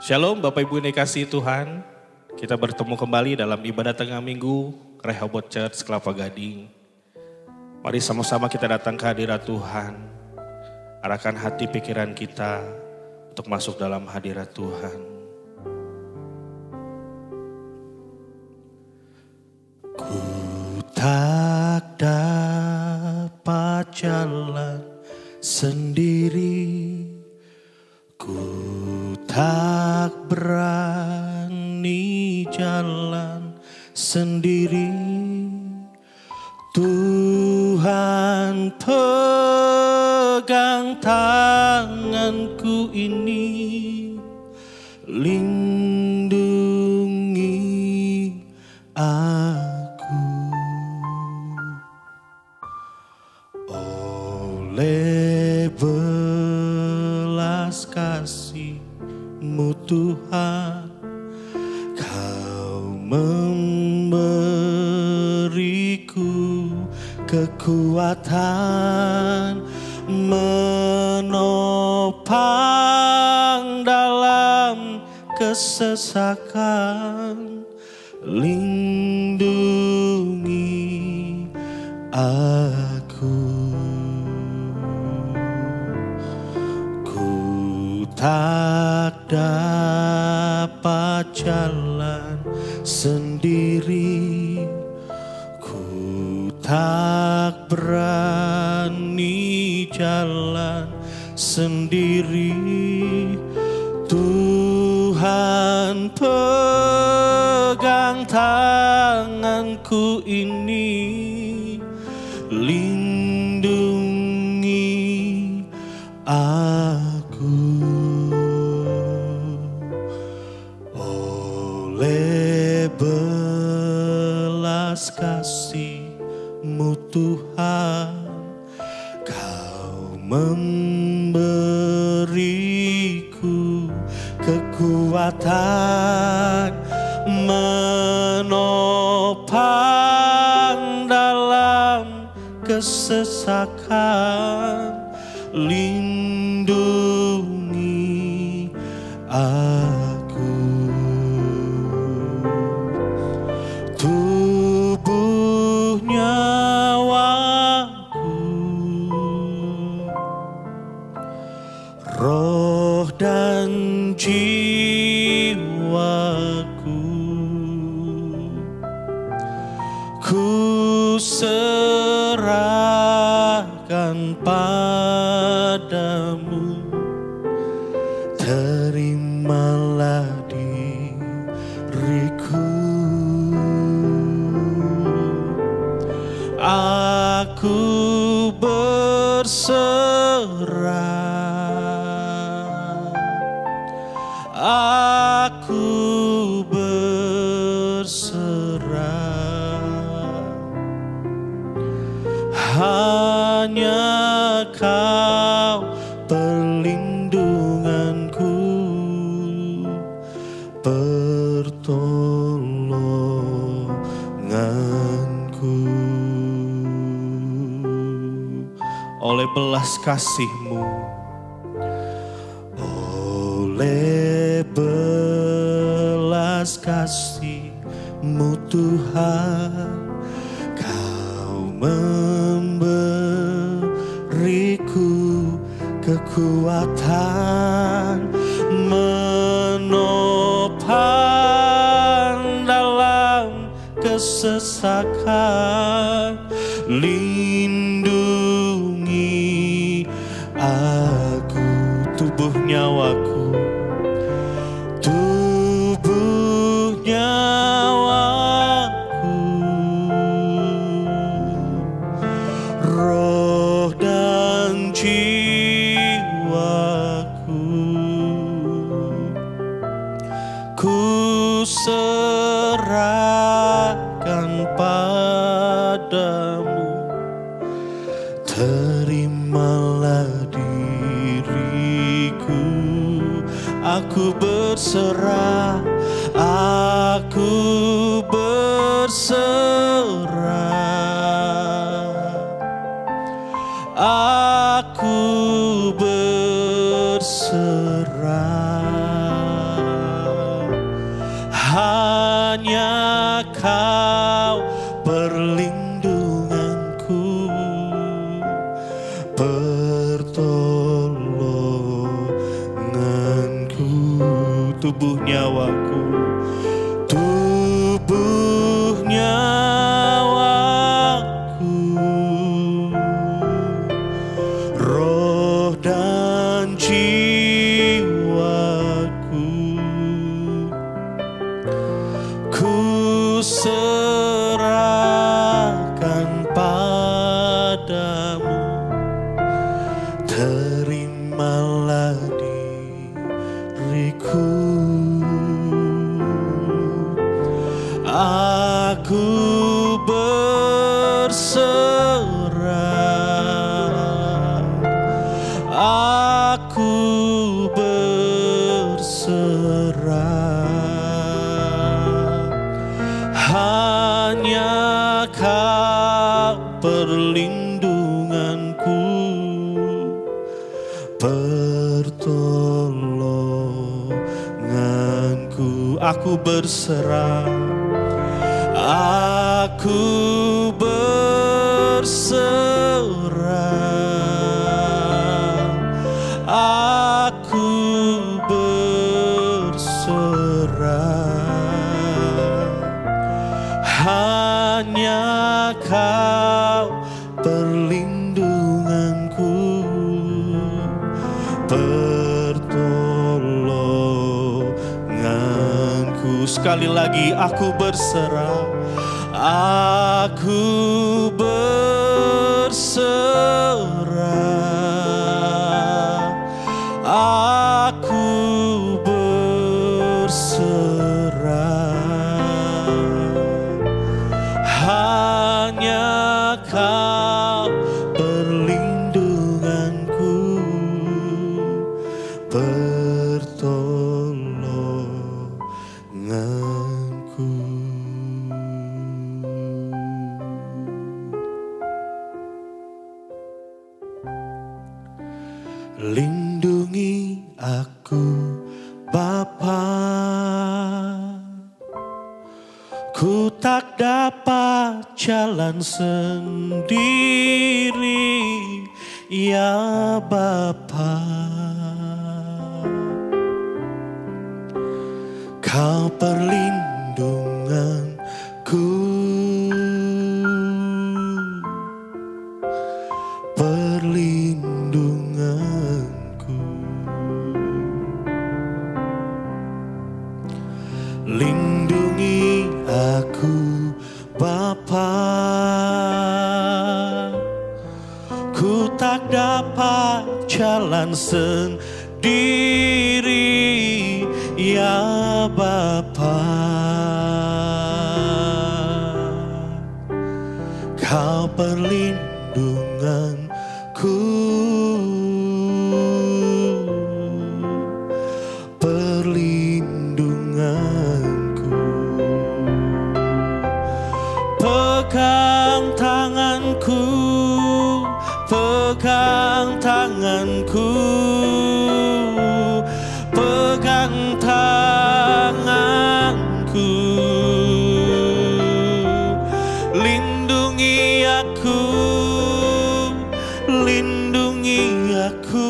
Shalom Bapak Ibu yang dikasihi Tuhan. Kita bertemu kembali dalam ibadah tengah minggu Rehoboth Church Kelapa Gading. Mari sama-sama kita datang ke hadirat Tuhan. Arahkan hati pikiran kita untuk masuk dalam hadirat Tuhan. Ku tak dapat jalan sendiri, ku tak berani jalan sendiri. Tuhan pegang tanganku ini, lindungi aku. Oleh belas kasih-Mu Tuhan, Kau memberiku kekuatan, menopang dalam kesesakan, lindungi aku. Tak dapat jalan sendiri, ku tak berani jalan sendiri. Tuhan pegang tanganku ini, lindungi aku. Oleh belas kasih-Mu Tuhan, Kau memberiku kekuatan, menopang dalam kesesakan, lindungi aku. Tubuh nyawaku, roh dan jiwaku, ku serahkan padamu. Terimalah diriku, aku berserah, aku berserah. Hanya Kau perlindunganku, pertolonganku. Oleh belas kasih-Mu, oleh belas kasih-Mu Tuhan, Kau memberiku kekuatan, menopang dalam kesesakan, lindungi aku. Tubuh nyawaku, tubuh nyawaku, roh dan jiwaku, ku serahkan padamu. Terimalah diriku, aku berserah, aku berserah, aku berserah. perlindunganku, pertolonganku, tubuh nyawaku, tubuh nyawaku, roh dan jiwaku, ku serahkan padamu. Terimalah diriku, aku berserah, aku berserah. Hanya Kau perlindunganku, pertolonganku. Aku berserah, aku berserah, aku berserah. Hanya Kau perlindunganku, pertolonganku. Sekali lagi, aku berserah, aku berserah, aku berserah. Hanya Kau perlindunganku, pertolonganku. Lindungi aku Bapa, ku tak dapat jalan sendiri, ya Bapa. Kau perlindunganku, perlindunganku. Lindungi aku Bapa, ku tak dapat jalan sendiri, ya Bapa. Kau perlindunganku, perlindunganku. Pegang tanganku, pegang tanganku, pegang tanganku. Lindungi aku, lindungi aku,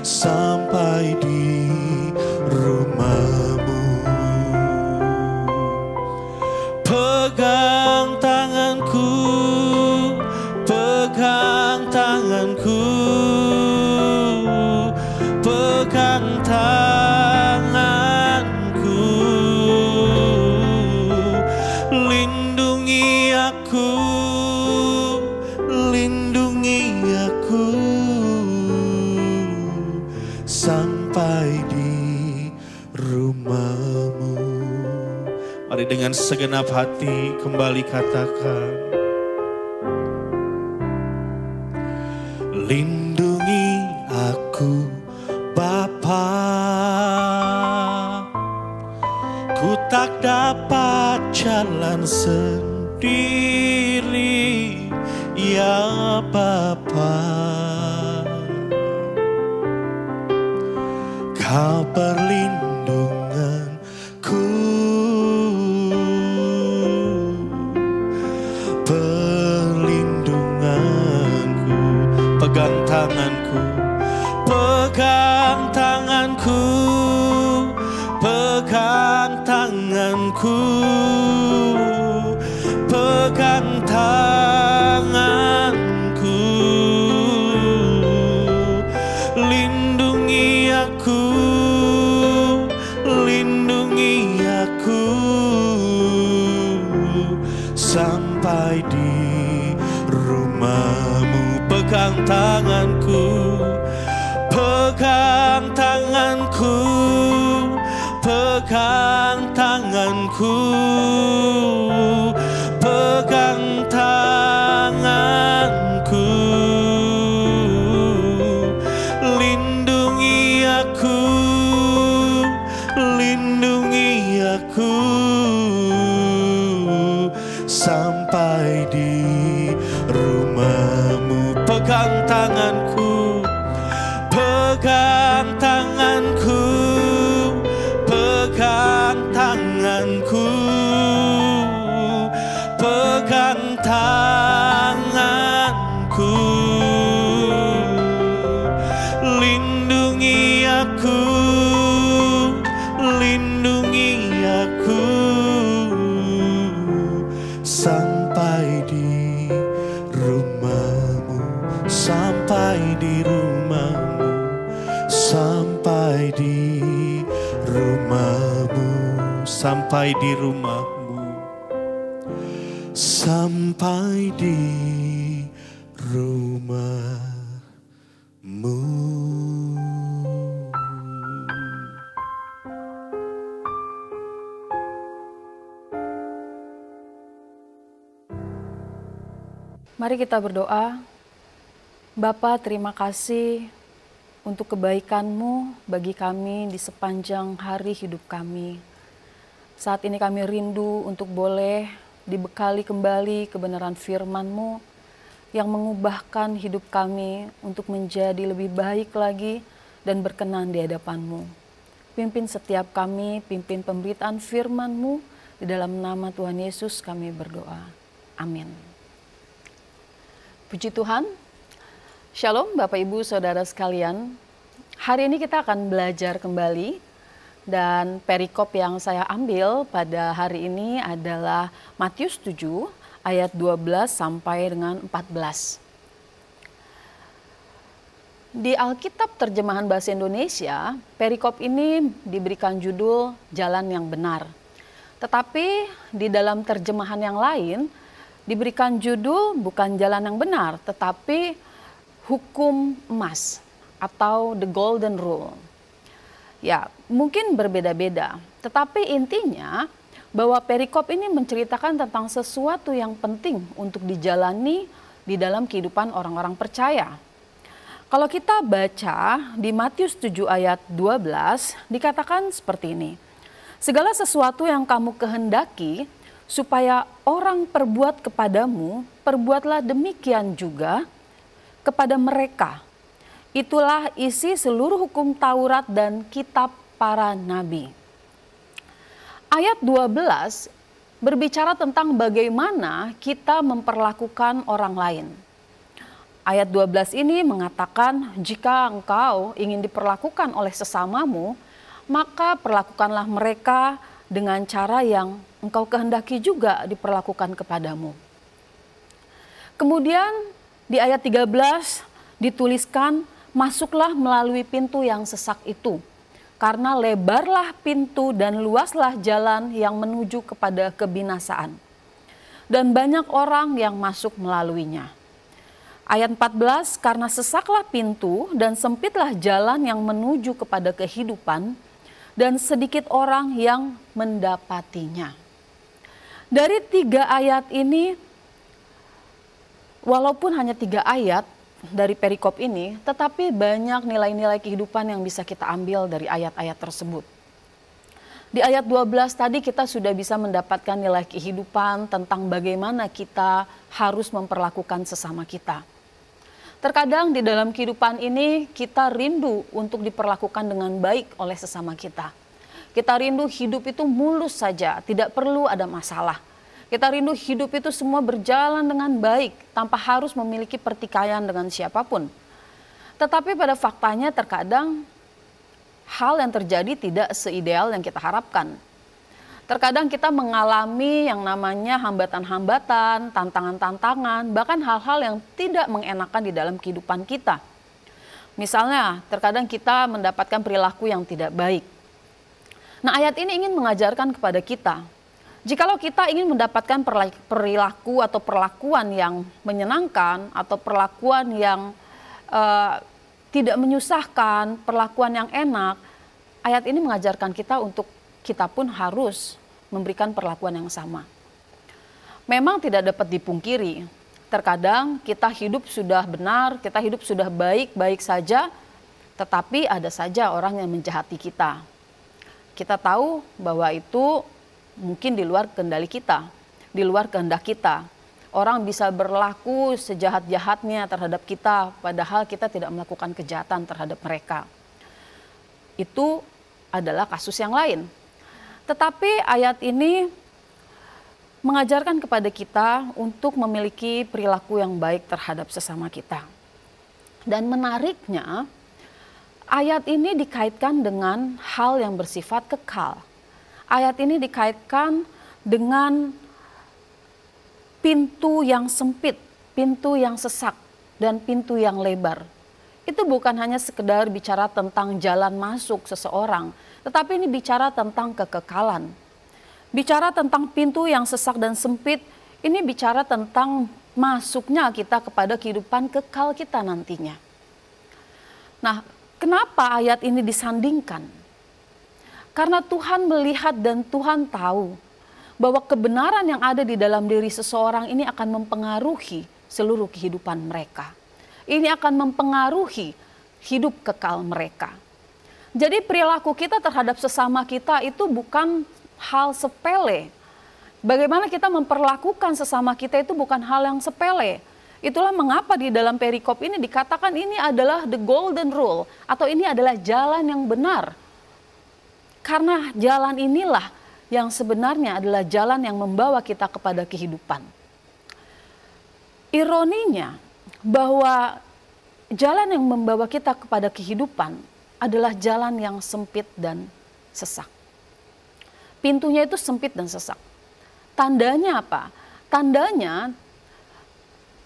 sampai di rumahmu. Pegang tanganku, pegang tanganku, pegang tanganku. Lindungi aku, lindungi aku, sampai di rumahmu. Mari dengan segenap hati kembali katakan, lindungi aku Bapa, ku tak dapat jalan sendiri, ya Bapa. Kau perlindunganku, pegang tanganku, lindungi aku, lindungi aku sampai di rumahmu. Pegang tanganku, pegang tanganku, pegang tanganku, pegang tanganku, lindungi aku, lindungi aku sampai di rumahmu. Pegang tanganku, pegang tanganku, pegang tanganku, pegang tanganku, lindungi aku, lindungi aku sampai di rumahmu, sampai di rumahmu, sampai di rumahmu, sampai di rumahmu, sampai di rumahmu. Mari kita berdoa. Bapa, terima kasih untuk kebaikan-Mu bagi kami di sepanjang hari hidup kami. Saat ini kami rindu untuk boleh dibekali kembali kebenaran firman-Mu yang mengubahkan hidup kami untuk menjadi lebih baik lagi dan berkenan di hadapan-Mu. Pimpin setiap kami, pimpin pemberitaan firman-Mu, di dalam nama Tuhan Yesus kami berdoa. Amin. Puji Tuhan. Shalom Bapak Ibu Saudara sekalian. Hari ini kita akan belajar kembali dan perikop yang saya ambil pada hari ini adalah Matius 7 ayat 12 sampai dengan 14. Di Alkitab terjemahan bahasa Indonesia, perikop ini diberikan judul Jalan yang Benar. Tetapi di dalam terjemahan yang lain diberikan judul bukan Jalan yang Benar, tetapi Hukum Emas atau The Golden Rule. Ya, mungkin berbeda-beda, tetapi intinya bahwa perikop ini menceritakan tentang sesuatu yang penting untuk dijalani di dalam kehidupan orang-orang percaya. Kalau kita baca di Matius 7 ayat 12 dikatakan seperti ini. Segala sesuatu yang kamu kehendaki supaya orang perbuat kepadamu, perbuatlah demikian juga kepada mereka. Itulah isi seluruh hukum Taurat dan kitab para nabi. Ayat 12 berbicara tentang bagaimana kita memperlakukan orang lain. Ayat 12 ini mengatakan jika engkau ingin diperlakukan oleh sesamamu, maka perlakukanlah mereka dengan cara yang engkau kehendaki juga diperlakukan kepadamu. Kemudian di ayat 13 dituliskan, masuklah melalui pintu yang sesak itu, karena lebarlah pintu dan luaslah jalan yang menuju kepada kebinasaan, dan banyak orang yang masuk melaluinya. Ayat 14, karena sesaklah pintu dan sempitlah jalan yang menuju kepada kehidupan, dan sedikit orang yang mendapatinya. Dari 3 ayat ini, walaupun hanya 3 ayat dari perikop ini, tetapi banyak nilai-nilai kehidupan yang bisa kita ambil dari ayat-ayat tersebut. Di ayat 12 tadi kita sudah bisa mendapatkan nilai kehidupan tentang bagaimana kita harus memperlakukan sesama kita. Terkadang di dalam kehidupan ini kita rindu untuk diperlakukan dengan baik oleh sesama kita. Kita rindu hidup itu mulus saja, tidak perlu ada masalah. Kita rindu hidup itu semua berjalan dengan baik tanpa harus memiliki pertikaian dengan siapapun. Tetapi pada faktanya terkadang hal yang terjadi tidak seideal yang kita harapkan. Terkadang kita mengalami yang namanya hambatan-hambatan, tantangan-tantangan, bahkan hal-hal yang tidak mengenakan di dalam kehidupan kita. Misalnya, terkadang kita mendapatkan perilaku yang tidak baik. Nah, ayat ini ingin mengajarkan kepada kita, jikalau kita ingin mendapatkan perilaku atau perlakuan yang menyenangkan, atau perlakuan yang tidak menyusahkan, perlakuan yang enak, ayat ini mengajarkan kita untuk kita pun harus memberikan perlakuan yang sama. Memang tidak dapat dipungkiri, terkadang kita hidup sudah benar, kita hidup sudah baik-baik saja, tetapi ada saja orang yang menjahati kita. Kita tahu bahwa itu mungkin di luar kendali kita, di luar kehendak kita. Orang bisa berlaku sejahat-jahatnya terhadap kita, padahal kita tidak melakukan kejahatan terhadap mereka. Itu adalah kasus yang lain. Tetapi ayat ini mengajarkan kepada kita untuk memiliki perilaku yang baik terhadap sesama kita. Dan menariknya, ayat ini dikaitkan dengan hal yang bersifat kekal. Ayat ini dikaitkan dengan pintu yang sempit, pintu yang sesak, dan pintu yang lebar. Itu bukan hanya sekedar bicara tentang jalan masuk seseorang, tetapi ini bicara tentang kekekalan. Bicara tentang pintu yang sesak dan sempit, ini bicara tentang masuknya kita kepada kehidupan kekal kita nantinya. Nah, kenapa ayat ini disandingkan? Karena Tuhan melihat dan Tuhan tahu bahwa kebenaran yang ada di dalam diri seseorang ini akan mempengaruhi seluruh kehidupan mereka. Ini akan mempengaruhi hidup kekal mereka. Jadi perilaku kita terhadap sesama kita itu bukan hal sepele. Bagaimana kita memperlakukan sesama kita itu bukan hal yang sepele. Itulah mengapa di dalam perikop ini dikatakan ini adalah the golden rule, atau ini adalah jalan yang benar. Karena jalan inilah yang sebenarnya adalah jalan yang membawa kita kepada kehidupan. Ironinya bahwa jalan yang membawa kita kepada kehidupan adalah jalan yang sempit dan sesak. Pintunya itu sempit dan sesak. Tandanya apa? Tandanya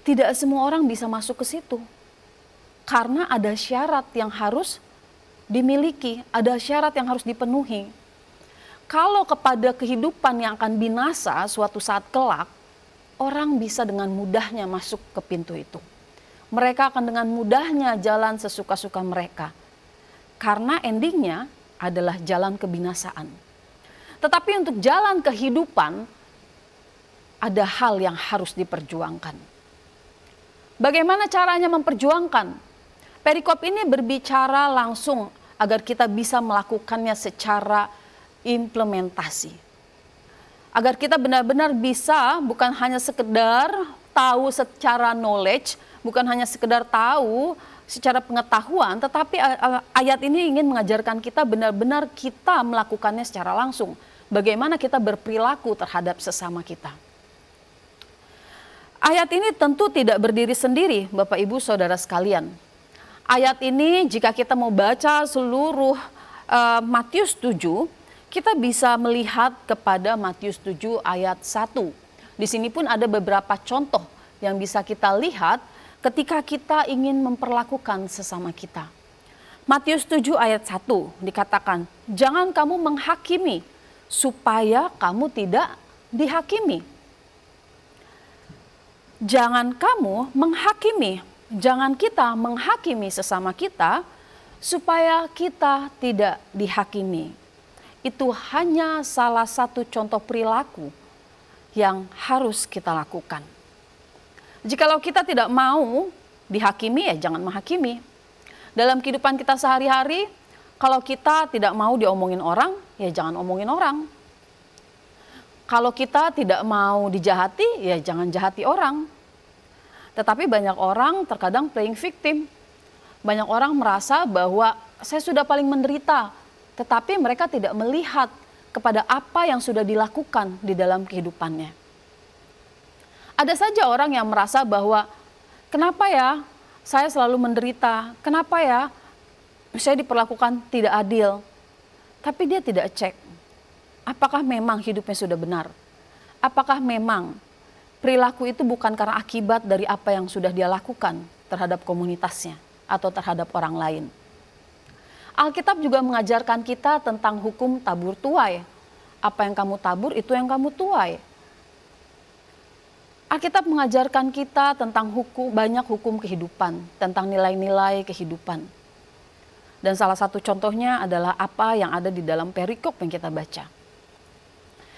tidak semua orang bisa masuk ke situ. Karena ada syarat yang harus dimiliki, ada syarat yang harus dipenuhi. Kalau kepada kehidupan yang akan binasa suatu saat kelak, orang bisa dengan mudahnya masuk ke pintu itu. Mereka akan dengan mudahnya jalan sesuka-suka mereka. Karena endingnya adalah jalan kebinasaan. Tetapi untuk jalan kehidupan, ada hal yang harus diperjuangkan. Bagaimana caranya memperjuangkan? Perikop ini berbicara langsung agar kita bisa melakukannya secara implementasi. Agar kita benar-benar bisa bukan hanya sekedar tahu secara knowledge, bukan hanya sekedar tahu secara pengetahuan, tetapi ayat ini ingin mengajarkan kita benar-benar kita melakukannya secara langsung. Bagaimana kita berperilaku terhadap sesama kita. Ayat ini tentu tidak berdiri sendiri, Bapak Ibu Saudara sekalian. Ayat ini jika kita mau baca seluruh Matius 7, kita bisa melihat kepada Matius 7 ayat 1. Di sini pun ada beberapa contoh yang bisa kita lihat ketika kita ingin memperlakukan sesama kita. Matius 7 ayat 1 dikatakan, jangan kamu menghakimi supaya kamu tidak dihakimi. Jangan kamu menghakimi, jangan kita menghakimi sesama kita supaya kita tidak dihakimi. Itu hanya salah satu contoh perilaku yang harus kita lakukan. Jikalau kita tidak mau dihakimi, ya jangan menghakimi. Dalam kehidupan kita sehari-hari, kalau kita tidak mau diomongin orang, ya jangan omongin orang. Kalau kita tidak mau dijahati, ya jangan jahati orang. Tetapi banyak orang terkadang playing victim. Banyak orang merasa bahwa saya sudah paling menderita, tetapi mereka tidak melihat kepada apa yang sudah dilakukan di dalam kehidupannya. Ada saja orang yang merasa bahwa kenapa ya saya selalu menderita, kenapa ya saya diperlakukan tidak adil. Tapi dia tidak cek Apakah memang hidupnya sudah benar? Apakah memang perilaku itu bukan karena akibat dari apa yang sudah dia lakukan terhadap komunitasnya atau terhadap orang lain? Alkitab juga mengajarkan kita tentang hukum tabur tuai. Apa yang kamu tabur, itu yang kamu tuai. Alkitab mengajarkan kita tentang banyak hukum kehidupan, tentang nilai-nilai kehidupan. Dan salah satu contohnya adalah apa yang ada di dalam perikop yang kita baca.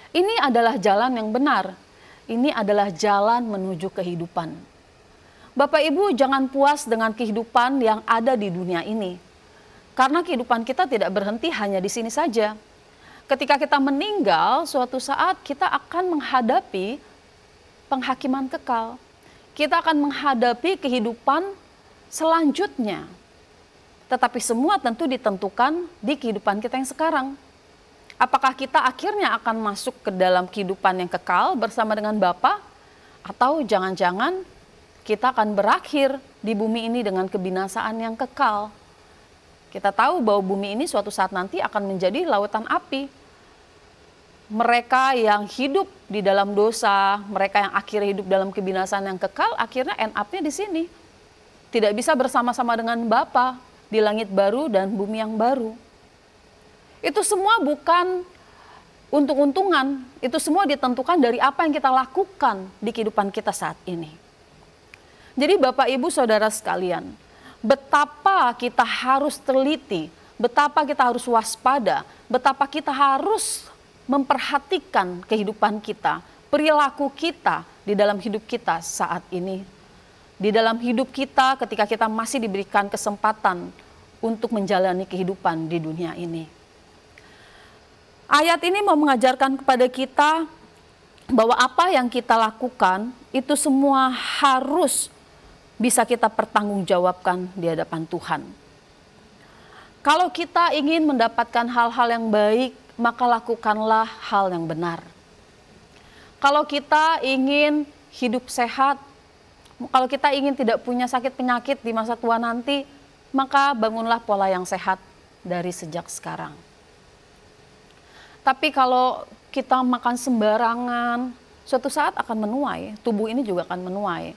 Ini adalah jalan yang benar. Ini adalah jalan menuju kehidupan. Bapak Ibu, jangan puas dengan kehidupan yang ada di dunia ini. Karena kehidupan kita tidak berhenti hanya di sini saja. Ketika kita meninggal, suatu saat kita akan menghadapi penghakiman kekal. Kita akan menghadapi kehidupan selanjutnya. Tetapi semua tentu ditentukan di kehidupan kita yang sekarang. Apakah kita akhirnya akan masuk ke dalam kehidupan yang kekal bersama dengan Bapa, atau jangan-jangan kita akan berakhir di bumi ini dengan kebinasaan yang kekal. Kita tahu bahwa bumi ini suatu saat nanti akan menjadi lautan api. Mereka yang hidup di dalam dosa, mereka yang akhirnya hidup dalam kebinasaan yang kekal, akhirnya end up-nya di sini. Tidak bisa bersama-sama dengan Bapa di langit baru dan bumi yang baru. Itu semua bukan untung-untungan, itu semua ditentukan dari apa yang kita lakukan di kehidupan kita saat ini. Jadi Bapak Ibu Saudara sekalian, betapa kita harus teliti, betapa kita harus waspada, betapa kita harus memperhatikan kehidupan kita, perilaku kita di dalam hidup kita saat ini. Di dalam hidup kita ketika kita masih diberikan kesempatan untuk menjalani kehidupan di dunia ini. Ayat ini mau mengajarkan kepada kita bahwa apa yang kita lakukan itu semua harus bisa kita pertanggungjawabkan di hadapan Tuhan. Kalau kita ingin mendapatkan hal-hal yang baik, maka lakukanlah hal yang benar. Kalau kita ingin hidup sehat, kalau kita ingin tidak punya sakit penyakit di masa tua nanti, maka bangunlah pola yang sehat dari sejak sekarang. Tapi kalau kita makan sembarangan, suatu saat akan menuai, tubuh ini juga akan menuai.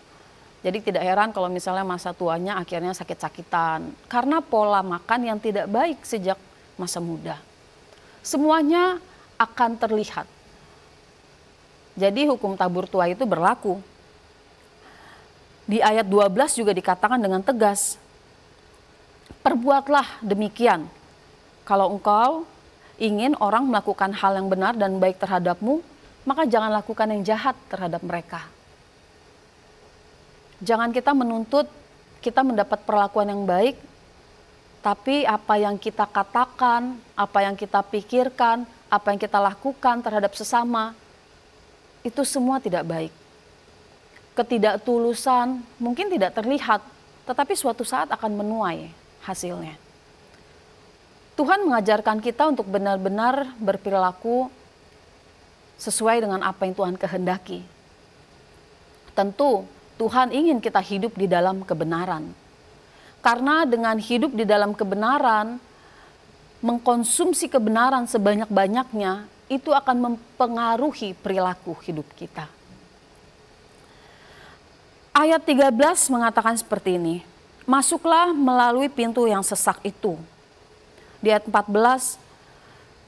Jadi tidak heran kalau misalnya masa tuanya akhirnya sakit-sakitan karena pola makan yang tidak baik sejak masa muda. Semuanya akan terlihat. Jadi hukum tabur tuai itu berlaku. Di ayat 12 juga dikatakan dengan tegas, perbuatlah demikian. Kalau engkau ingin orang melakukan hal yang benar dan baik terhadapmu, maka jangan lakukan yang jahat terhadap mereka. Jangan kita menuntut kita mendapat perlakuan yang baik, tapi apa yang kita katakan, apa yang kita pikirkan, apa yang kita lakukan terhadap sesama, itu semua tidak baik. Ketidaktulusan mungkin tidak terlihat, tetapi suatu saat akan menuai hasilnya. Tuhan mengajarkan kita untuk benar-benar berperilaku sesuai dengan apa yang Tuhan kehendaki. Tentu Tuhan ingin kita hidup di dalam kebenaran. Karena dengan hidup di dalam kebenaran, mengkonsumsi kebenaran sebanyak-banyaknya, itu akan mempengaruhi perilaku hidup kita. Ayat 13 mengatakan seperti ini, masuklah melalui pintu yang sesak itu. Di ayat 14,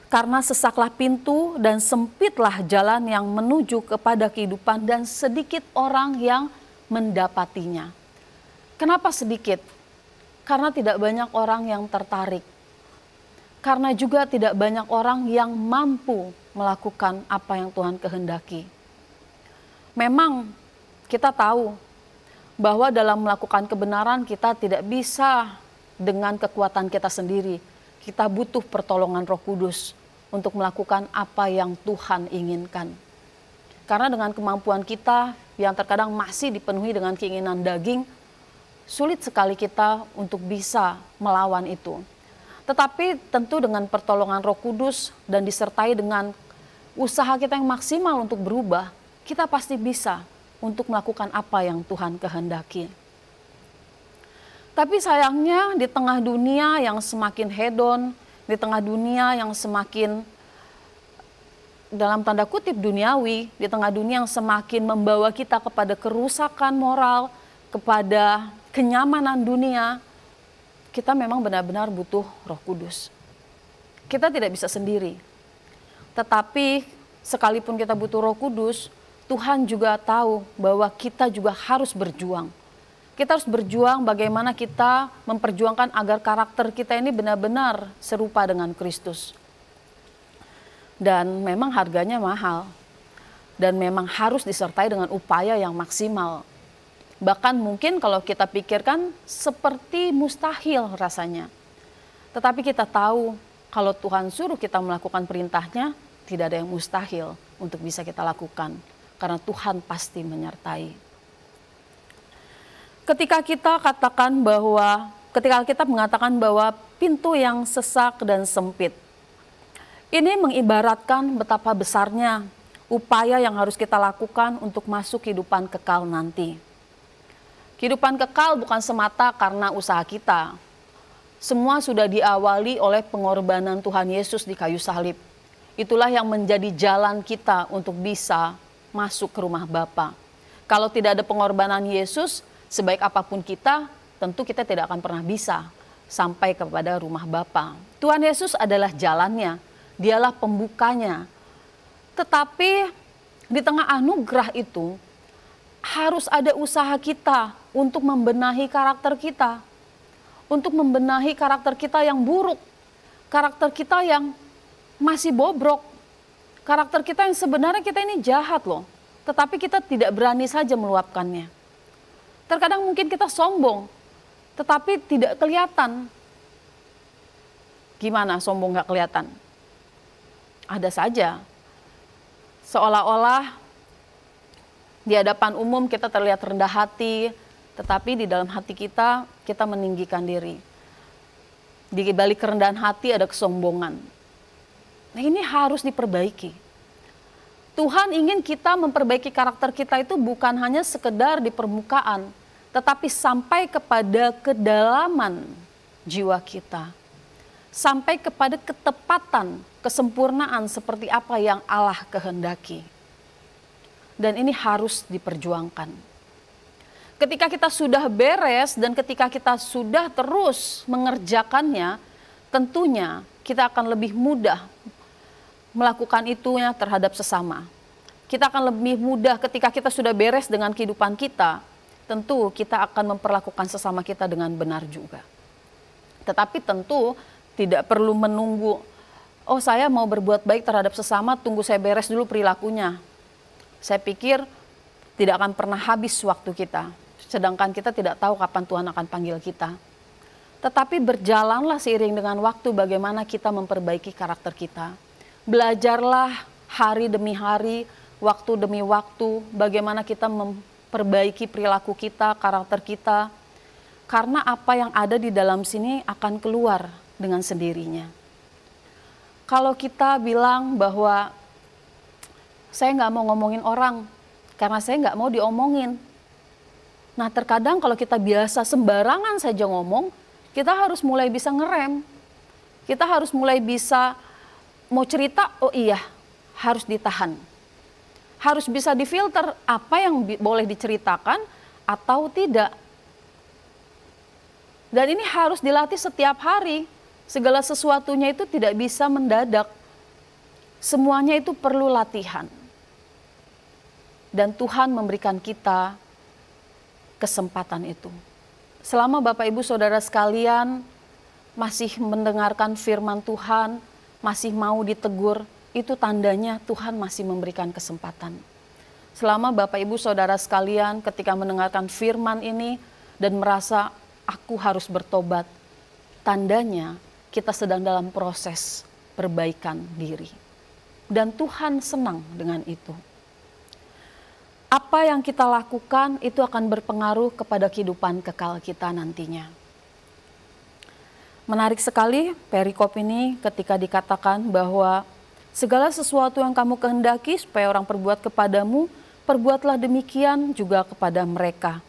karena sesaklah pintu dan sempitlah jalan yang menuju kepada kehidupan dan sedikit orang yang mendapatinya. Kenapa sedikit? Karena tidak banyak orang yang tertarik. Karena juga tidak banyak orang yang mampu melakukan apa yang Tuhan kehendaki. Memang kita tahu bahwa dalam melakukan kebenaran kita tidak bisa dengan kekuatan kita sendiri. Kita butuh pertolongan Roh Kudus untuk melakukan apa yang Tuhan inginkan. Karena dengan kemampuan kita yang terkadang masih dipenuhi dengan keinginan daging, sulit sekali kita untuk bisa melawan itu. Tetapi tentu dengan pertolongan Roh Kudus dan disertai dengan usaha kita yang maksimal untuk berubah, kita pasti bisa untuk melakukan apa yang Tuhan kehendaki. Tapi sayangnya di tengah dunia yang semakin hedon, di tengah dunia yang semakin dalam tanda kutip duniawi, di tengah dunia yang semakin membawa kita kepada kerusakan moral, kepada kenyamanan dunia, kita memang benar-benar butuh Roh Kudus. Kita tidak bisa sendiri. Tetapi sekalipun kita butuh Roh Kudus, Tuhan juga tahu bahwa kita juga harus berjuang. Kita harus berjuang bagaimana kita memperjuangkan agar karakter kita ini benar-benar serupa dengan Kristus. Dan memang harganya mahal. Dan memang harus disertai dengan upaya yang maksimal. Bahkan mungkin kalau kita pikirkan seperti mustahil rasanya. Tetapi kita tahu kalau Tuhan suruh kita melakukan perintahnya, tidak ada yang mustahil untuk bisa kita lakukan. Karena Tuhan pasti menyertai. Ketika kita mengatakan bahwa pintu yang sesak dan sempit, ini mengibaratkan betapa besarnya upaya yang harus kita lakukan untuk masuk kehidupan kekal nanti. Kehidupan kekal bukan semata karena usaha kita. Semua sudah diawali oleh pengorbanan Tuhan Yesus di kayu salib. Itulah yang menjadi jalan kita untuk bisa masuk ke rumah Bapa. Kalau tidak ada pengorbanan Yesus, sebaik apapun kita, tentu kita tidak akan pernah bisa sampai kepada rumah Bapa. Tuhan Yesus adalah jalannya, dialah pembukanya. Tetapi di tengah anugerah itu, harus ada usaha kita untuk membenahi karakter kita. Untuk membenahi karakter kita yang buruk, karakter kita yang masih bobrok, karakter kita yang sebenarnya kita ini jahat loh, tetapi kita tidak berani saja meluapkannya. Terkadang mungkin kita sombong, tetapi tidak kelihatan. Gimana sombong gak kelihatan? Ada saja. Seolah-olah di hadapan umum kita terlihat rendah hati, tetapi di dalam hati kita meninggikan diri. Di balik kerendahan hati ada kesombongan. Nah, ini harus diperbaiki. Tuhan ingin kita memperbaiki karakter kita itu bukan hanya sekedar di permukaan, tetapi sampai kepada kedalaman jiwa kita. Sampai kepada ketepatan, kesempurnaan seperti apa yang Allah kehendaki. Dan ini harus diperjuangkan. Ketika kita sudah beres dan ketika kita sudah terus mengerjakannya, tentunya kita akan lebih mudah melakukan itunya terhadap sesama. Kita akan lebih mudah ketika kita sudah beres dengan kehidupan kita, tentu kita akan memperlakukan sesama kita dengan benar juga. Tetapi tentu tidak perlu menunggu, oh saya mau berbuat baik terhadap sesama, tunggu saya beres dulu perilakunya. Saya pikir tidak akan pernah habis waktu kita, sedangkan kita tidak tahu kapan Tuhan akan panggil kita. Tetapi berjalanlah seiring dengan waktu bagaimana kita memperbaiki karakter kita. Belajarlah hari demi hari, waktu demi waktu, bagaimana kita memperbaiki perilaku kita, karakter kita. Karena apa yang ada di dalam sini akan keluar dengan sendirinya. Kalau kita bilang bahwa saya nggak mau ngomongin orang, karena saya nggak mau diomongin. Nah terkadang kalau kita biasa sembarangan saja ngomong, kita harus mulai bisa ngerem. Kita harus mulai bisa mau cerita, oh iya, harus ditahan. Harus bisa difilter apa yang boleh diceritakan atau tidak. Dan ini harus dilatih setiap hari. Segala sesuatunya itu tidak bisa mendadak. Semuanya itu perlu latihan. Dan Tuhan memberikan kita kesempatan itu. Selama Bapak Ibu Saudara sekalian masih mendengarkan firman Tuhan, masih mau ditegur, itu tandanya Tuhan masih memberikan kesempatan. Selama Bapak Ibu Saudara sekalian ketika mendengarkan firman ini dan merasa aku harus bertobat, tandanya kita sedang dalam proses perbaikan diri. Dan Tuhan senang dengan itu. Apa yang kita lakukan itu akan berpengaruh kepada kehidupan kekal kita nantinya. Menarik sekali perikop ini ketika dikatakan bahwa segala sesuatu yang kamu kehendaki supaya orang perbuat kepadamu, perbuatlah demikian juga kepada mereka.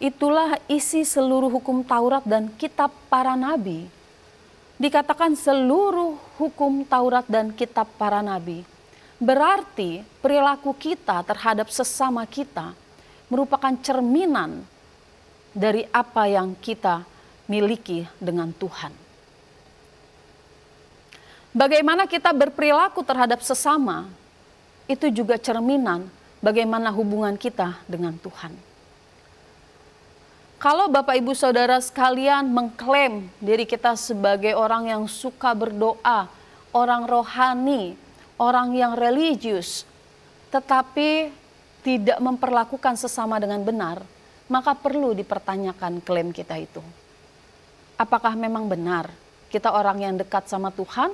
Itulah isi seluruh hukum Taurat dan kitab para nabi. Dikatakan seluruh hukum Taurat dan kitab para nabi. Berarti perilaku kita terhadap sesama kita merupakan cerminan dari apa yang kita miliki dengan Tuhan. Bagaimana kita berperilaku terhadap sesama, itu juga cerminan bagaimana hubungan kita dengan Tuhan. Kalau Bapak Ibu Saudara sekalian mengklaim diri kita sebagai orang yang suka berdoa, orang rohani, orang yang religius, tetapi tidak memperlakukan sesama dengan benar, maka perlu dipertanyakan klaim kita itu. Apakah memang benar kita orang yang dekat sama Tuhan,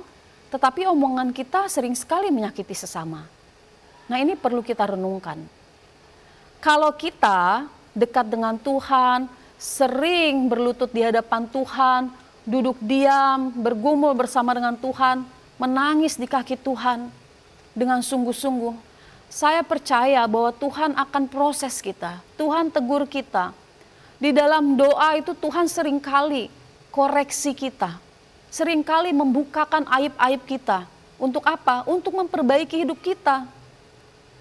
tetapi omongan kita sering sekali menyakiti sesama? Nah, ini perlu kita renungkan. Kalau kita dekat dengan Tuhan, sering berlutut di hadapan Tuhan, duduk diam, bergumul bersama dengan Tuhan, menangis di kaki Tuhan dengan sungguh-sungguh, saya percaya bahwa Tuhan akan proses kita, Tuhan tegur kita. Di dalam doa itu Tuhan seringkali koreksi kita, seringkali membukakan aib-aib kita. Untuk apa? Untuk memperbaiki hidup kita.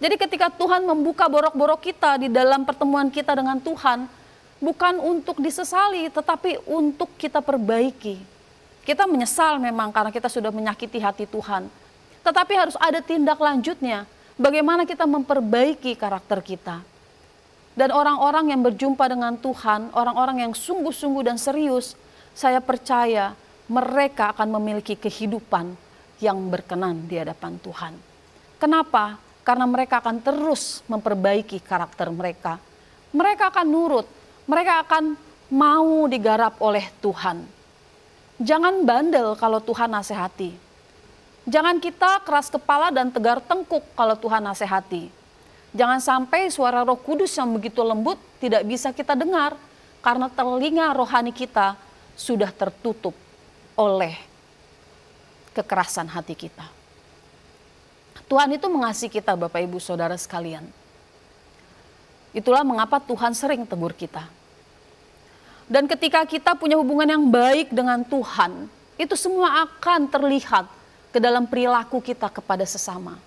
Jadi ketika Tuhan membuka borok-borok kita di dalam pertemuan kita dengan Tuhan, bukan untuk disesali, tetapi untuk kita perbaiki. Kita menyesal memang karena kita sudah menyakiti hati Tuhan. Tetapi harus ada tindak lanjutnya, bagaimana kita memperbaiki karakter kita. Dan orang-orang yang berjumpa dengan Tuhan, orang-orang yang sungguh-sungguh dan serius, saya percaya mereka akan memiliki kehidupan yang berkenan di hadapan Tuhan. Kenapa? Karena mereka akan terus memperbaiki karakter mereka. Mereka akan nurut, mereka akan mau digarap oleh Tuhan. Jangan bandel kalau Tuhan nasihati. Jangan kita keras kepala dan tegar tengkuk kalau Tuhan nasihati. Jangan sampai suara Roh Kudus yang begitu lembut tidak bisa kita dengar karena telinga rohani kita sudah tertutup oleh kekerasan hati kita. Tuhan itu mengasihi kita, Bapak Ibu Saudara sekalian. Itulah mengapa Tuhan sering tegur kita. Dan ketika kita punya hubungan yang baik dengan Tuhan, itu semua akan terlihat ke dalam perilaku kita kepada sesama.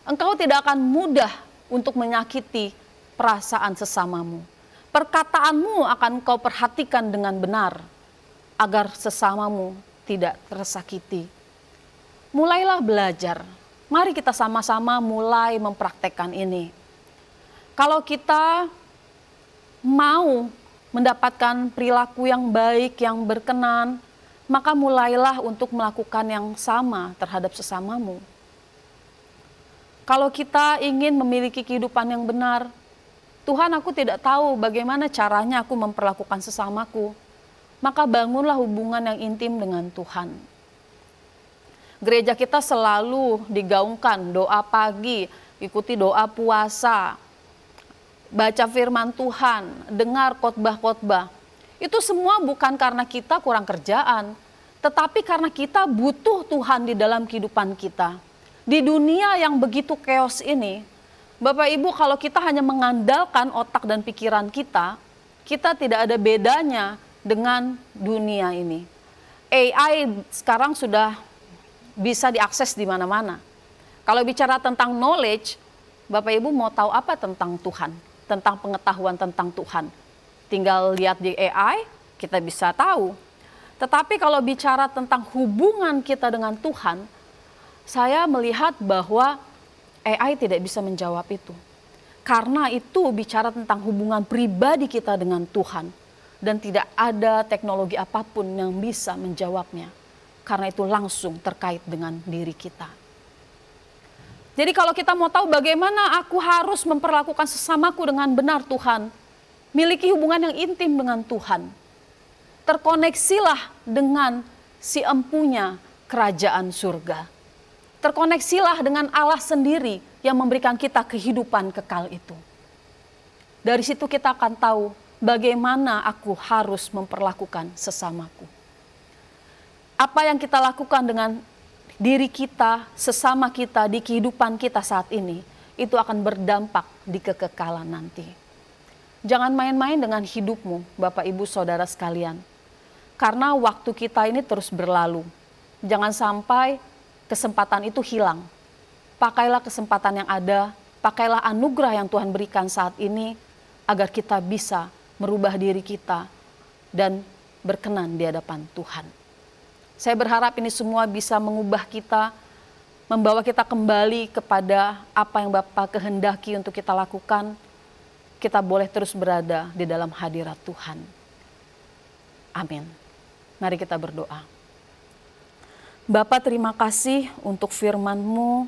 Engkau tidak akan mudah untuk menyakiti perasaan sesamamu. Perkataanmu akan kau perhatikan dengan benar, agar sesamamu tidak tersakiti. Mulailah belajar. Mari kita sama-sama mulai mempraktekkan ini. Kalau kita mau mendapatkan perilaku yang baik, yang berkenan, maka mulailah untuk melakukan yang sama terhadap sesamamu. Kalau kita ingin memiliki kehidupan yang benar, Tuhan, aku tidak tahu bagaimana caranya aku memperlakukan sesamaku, maka bangunlah hubungan yang intim dengan Tuhan. Gereja kita selalu digaungkan doa pagi, ikuti doa puasa, baca firman Tuhan, dengar khotbah-khotbah. Itu semua bukan karena kita kurang kerjaan, tetapi karena kita butuh Tuhan di dalam kehidupan kita. Di dunia yang begitu chaos ini, Bapak Ibu, kalau kita hanya mengandalkan otak dan pikiran kita, kita tidak ada bedanya dengan dunia ini. AI sekarang sudah bisa diakses di mana-mana. Kalau bicara tentang knowledge, Bapak Ibu mau tahu apa tentang Tuhan, tentang pengetahuan tentang Tuhan. Tinggal lihat di AI, kita bisa tahu. Tetapi kalau bicara tentang hubungan kita dengan Tuhan, saya melihat bahwa AI tidak bisa menjawab itu. Karena itu bicara tentang hubungan pribadi kita dengan Tuhan. Dan tidak ada teknologi apapun yang bisa menjawabnya. Karena itu langsung terkait dengan diri kita. Jadi kalau kita mau tahu bagaimana aku harus memperlakukan sesamaku dengan benar Tuhan. Miliki hubungan yang intim dengan Tuhan. Terkoneksilah dengan si empunya kerajaan surga. Terkoneksilah dengan Allah sendiri yang memberikan kita kehidupan kekal itu. Dari situ kita akan tahu bagaimana aku harus memperlakukan sesamaku. Apa yang kita lakukan dengan diri kita, sesama kita, di kehidupan kita saat ini, itu akan berdampak di kekekalan nanti. Jangan main-main dengan hidupmu, Bapak Ibu Saudara sekalian. Karena waktu kita ini terus berlalu. Jangan sampai kesempatan itu hilang. pakailah kesempatan yang ada, pakailah anugerah yang Tuhan berikan saat ini, agar kita bisa merubah diri kita dan berkenan di hadapan Tuhan. Saya berharap ini semua bisa mengubah kita, membawa kita kembali kepada apa yang Bapa kehendaki untuk kita lakukan. Kita boleh terus berada di dalam hadirat Tuhan. Amin. Mari kita berdoa. Bapa, terima kasih untuk firman-Mu.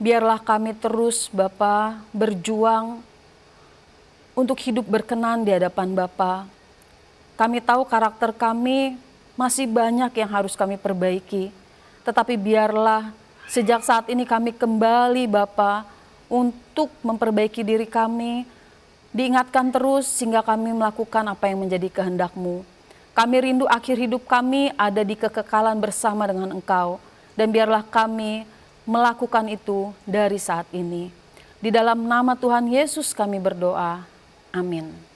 Biarlah kami terus, Bapa, berjuang untuk hidup berkenan di hadapan Bapa. Kami tahu karakter kami masih banyak yang harus kami perbaiki. Tetapi biarlah sejak saat ini kami kembali, Bapa, untuk memperbaiki diri kami. Diingatkan terus sehingga kami melakukan apa yang menjadi kehendak-Mu. Kami rindu akhir hidup kami ada di kekekalan bersama dengan Engkau. Dan biarlah kami melakukan itu dari saat ini. Di dalam nama Tuhan Yesus kami berdoa. Amin.